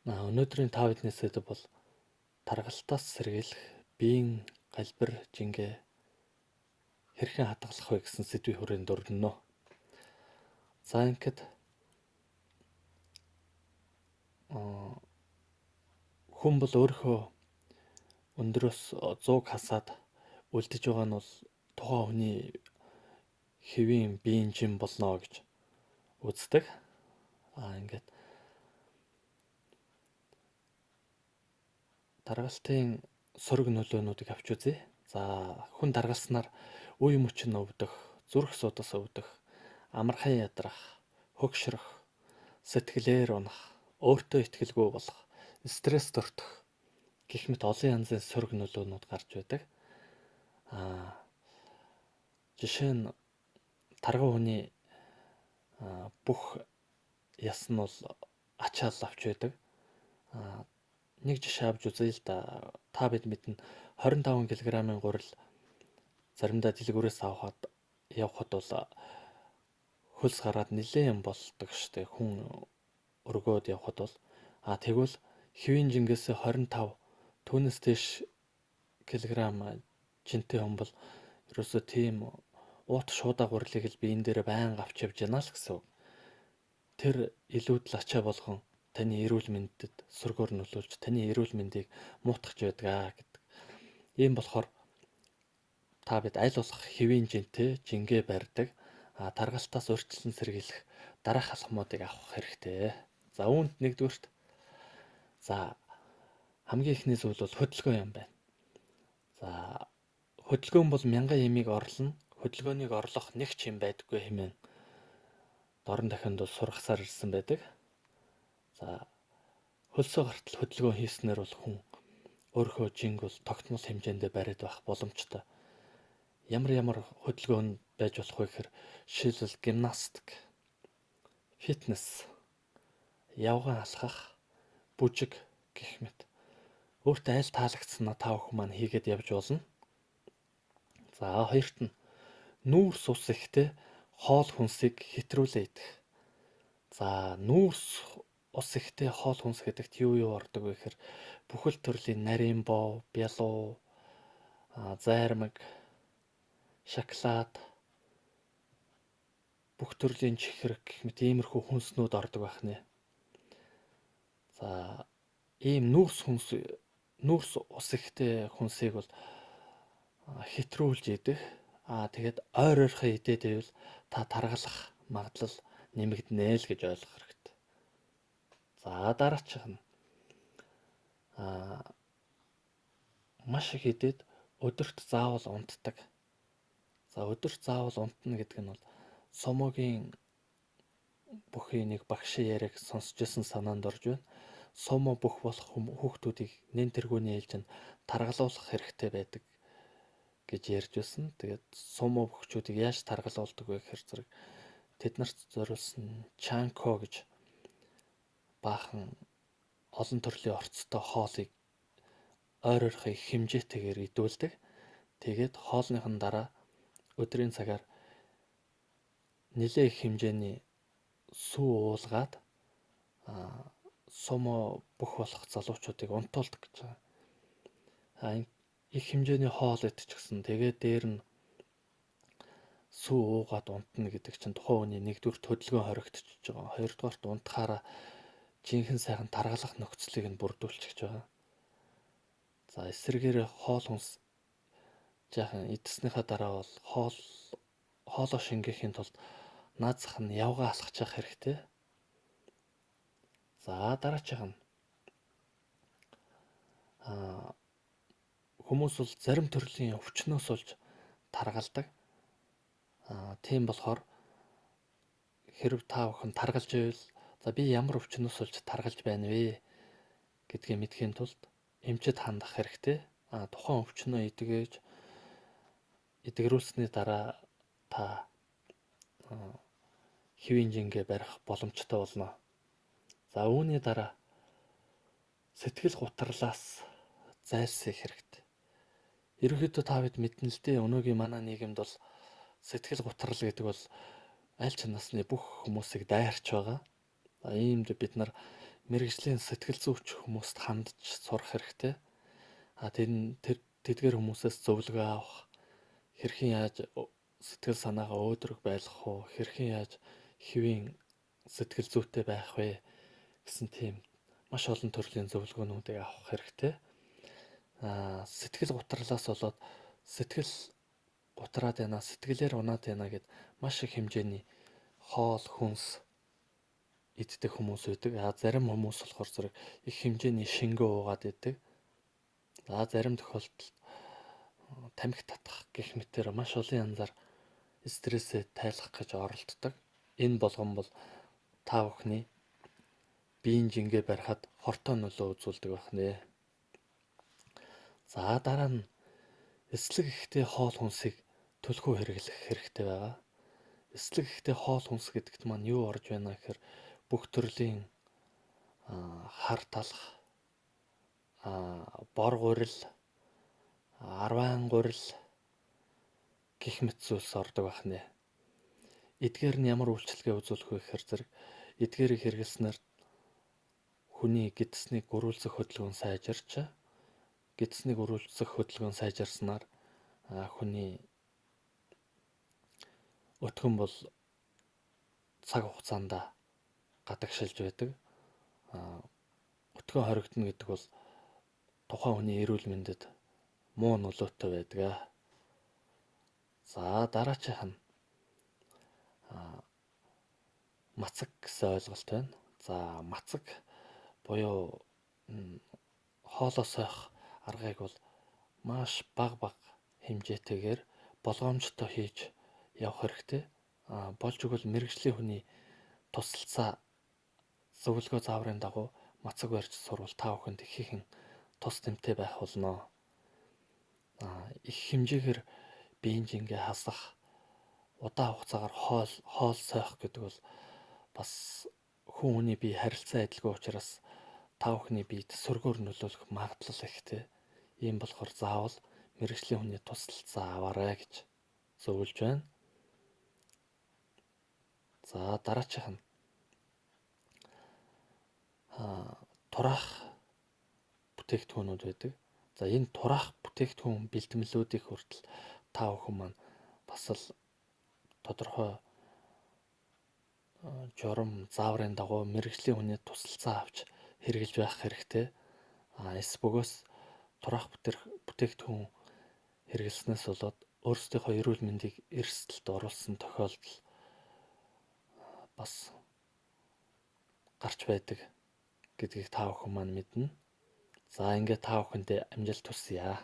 Өнөөдрийн та бидний сэдэв бол таргалтаас сэргийлэх биеийн галбир жингээ хэрхэн хадгалах вэ гэсэн сэдвийн хүрээнд өрнөнө. За ингээд хүн бол өөрийнхөө өндрөөс 100-г хасаад үлдэж байгаа нь бол тухайн хүний хэвийн биеийн жим болно гэж үздэг. Ингээд таргалтын сөрөг нөлөөнүүдийг авч үзье. За хүн таргалснаар үе мөчн өвдөх, зүрх судас өвдөх, амархан ядрах, хөгшрөх, сэтгэлээр унах, өөртөө итгэлгүй болох, стресс төртөх гэх мэт олон янзын сөрөг нөлөөнүүд гарч байдаг. Жишээ нь тарган хүний бүх яс нь бол ачаал авч байдаг. Нэг жишээ авч үзье л да. Та бид мэднэ 25 кг-ын гурил заримдаа дэлгүүрээс явхад бол хөлс гараад нэлээд болдог штеп. Хүн өргөөд явхад бол тэгвэл хэвийн жингээс 25 түүнээс дээш килограмм жинтэй хүн бол ерөөсөө тийм уут шуудаа гурилыг л биен дээр байнга авч явж яана л гэсэн үг. Тэр илүүдл ачаа болгон таны эрүүл мэндэд сөргөөр нөлөөлж таны эрүүл мэндийг муутгах байдаг гэдэг. Ийм болохоор та бид аль болох хэвийн жинтэй жингээ барьдаг. Таргалтаас урьдчилан сэргийлэх дараах алхмуудыг авах хэрэгтэй. За үүнд нэгдүгürt хамгийн ихний зүйл бол хөдөлгөөн юм байна. За хөдөлгөөн бол мянган ямиг орлоно. Хөдөлгөөнийг орлох нэг ч юм байдаггүй хэмээн дорн дахинд бол сургасаар ирсэн байдаг. За хөлсөө гартал хөдөлгөөн хийснээр бол хүн өөрийнхөө жинг бол тогтмол хэмжээндээ бариад байх боломжтой. Ямар хөдөлгөөн байж болох вэ гэхээр жишээлбэл гимнастик, фитнес, явган алхах, бүжиг гэх мэт. Өөртөө аль таалагдсанаа та бүхэн маань хийгээд явж болно. За хоёрт нь нүүрс ус ихтэй хоол хүнсийг хэтрүүлээ идэх. За нүүрс ус ихтэй хоол хүнс гэдэгт юу ордог вэ гэхээр бүхэл төрлийн нарийн боо, бялуу, зайрмаг, шоколад, бүх төрлийн чихрэг гэх мэт иймэрхүү хүнснүүд ордог байх нэ. За ийм нүүрс ус ихтэй хүнсийг бол хэтрүүлж идэх. Тэгээд ойр ойрхон идээд байвал та таргалах магадлал нэмэгдэнэ л гэж ойлгох хэрэгтэй. За дараачих нь маш их идээд өдөрт заавал унтдаг. За өдөрт заавал унтна гэдэг нь бол сомогийн бүхий нэг багшийн яриаг сонсч байсан санаанд орж байна. Сомо бүх болох хүүхдүүдийг нэн тэргүүний ээлжинд таргалуулах хэрэгтэй байдаг гэж ярьж байсан. Тэгээд сомо бүхчүүдийг яаж таргалуулдаг вэ гэхээр зэрэг тэднэрт зориулсан чанко гэж баахан олон төрлийн орцтой хоолыг ойр ойрхон их хэмжээтэйгээр идүүлдэг. Тэгээд хоолныхын дараа өдрийн цагаар нэлээд их хэмжээний сүү уулгаад сомо бүх болох залуучуудыг унтуулдаг гэж байгаа. Их хэмжээний хоол идчихсэн. Тэгээд дээр нь сүү уугаад унтна гэдэг чинь тухайн хүний нэгдүгээр хөдөлгөөн хоригдчихж байгаа. Хоёрдугаарт унтахаараа жинхэнэ сайхан таргалах нөхцөлийг нь бүрдүүлчихэж байгаа. За эсрэгээр хоол хүнс жаахан идэснийхаа дараа бол хоолоо шингээхийн тулд наазах нь явгаа алхаж явах хэрэгтэй. За дараачих нь хүмүүс бол зарим төрлийн өвчнөөс болж таргалдаг. Тийм болохоор хэрв та бүхэн таргалж байвал би ямар өвчнөөс болж таргалж байна вэ гэдгийг мэдхийн тулд эмчэд хандах хэрэгтэй. Тухайн өвчнөө эдгэрүүлсний дараа та хэвийн жингээ барих боломжтой болно. За үүний дараа сэтгэл гутралаас зайлсхийх хэрэгтэй. Ерөнхийдөө та бид мэднэ л дээ. Өнөөгийн манай нийгэмд бол сэтгэл гутрал гэдэг бол аль ч насны бүх хүмүүсийг дайрч байгаа. Иймд бид нар мэргэжлийн сэтгэл зүйч хүмүүст хандж сурах хэрэгтэй. Тэдгээр хүмүүсээс зөвлөгөө авах, хэрхэн яаж сэтгэл санаагаа өөдрөг байлгах уу, хэрхэн яаж хэвийн сэтгэл зүйтэй байх вэ гэсэн тийм маш олон төрлийн зөвлөгөөнүүдийг авах хэрэгтэй. Сэтгэл гутралаас болоод сэтгэл гутраад байна, сэтгэлээр унаад байна гэд маш их хэмжээний хоол, хүнс иддэг хүмүүс байдаг. Зарим хүмүүс болохоор зэрэг их хэмжээний шингөө уугаад идэг. Зарим тохиолдолд тамхи татах гэх мэтээр маш олон янзаар стрессээ тайлах гэж оролддог. Энэ болгон бол та бүхний биеийн жингээ барихад хортой нөлөө үзүүлдэг байх нэ. Дараа нь эслэг ихтэй хоол хүнсийг төлхөө хэрэглэх хэрэгтэй байгаа. Эслэг ихтэй хоол хүнс гэдэгт маань юу орж байна гэхээр бүх төрлийн хар талах, бор гурил, арвайн гурил гэх мэт зүйлс ордог байх нэ. Эдгээр нь ямар үйлчлэгээ үзүүлэх вэ гэхээр зэрэг эдгээрийг хэрэглэснээр хүний гидснийг гөрүүлзэх хөдөлгөөн сайжирснаар хүний өтгөн бол цаг хугацаанд гадагшилж байдаг. Өтгөн хоригдно гэдэг бол тухайн хүний эрүүл мэндэд муу нөлөөтэй байдаг. Дараачих нь мацаг гэсэн ойлголт байна. Мацаг буюу хоолоо сойх аргыг бол маш бага хэмжээтэйгээр болгоомжтой хийж явах хэрэгтэй. Болж игэл мэргэжлийн хүний тусалцаа зөвлөгөө зааврын дагуу мацаг барьж сурвал та бүхэнд ихээхэн тус тэмтэй байх болно. Их хэмжээгээр биеийн жингээ хасах, удаан хугацаагаар хоол сойх гэдэг бол бас хүний бие харилцаа адилгүй учраас та бүхний биед сөргөөр нөлөөлөх магадлал ихтэй. Ийм болохоор заавал мэргэжлийн хүний тусалцаа аваарай гэж зөвлөж байна. Дараачих нь тураах бүтээгдэхүүнүүд байдаг. Энэ тураах бүтээгдэхүүн бэлтгэлүүдийг хүртэл та бүхэн маань бас л тодорхой журам зааврын дагуу мэргэжлийн хүний тусалцаа авч хэрэгжилж байх хэрэгтэй. Эс бөгөөс тураах бүтээгдэхүүн хэрэглэснээс болоод өөрсдийнхөө эрүүл мэндийг эрсдэлд оруулсан тохиолдол бас гарч байдаг гэдгийг та бүхэн маань мэднэ. Ингээд та бүхэндээ амжилт хүсье.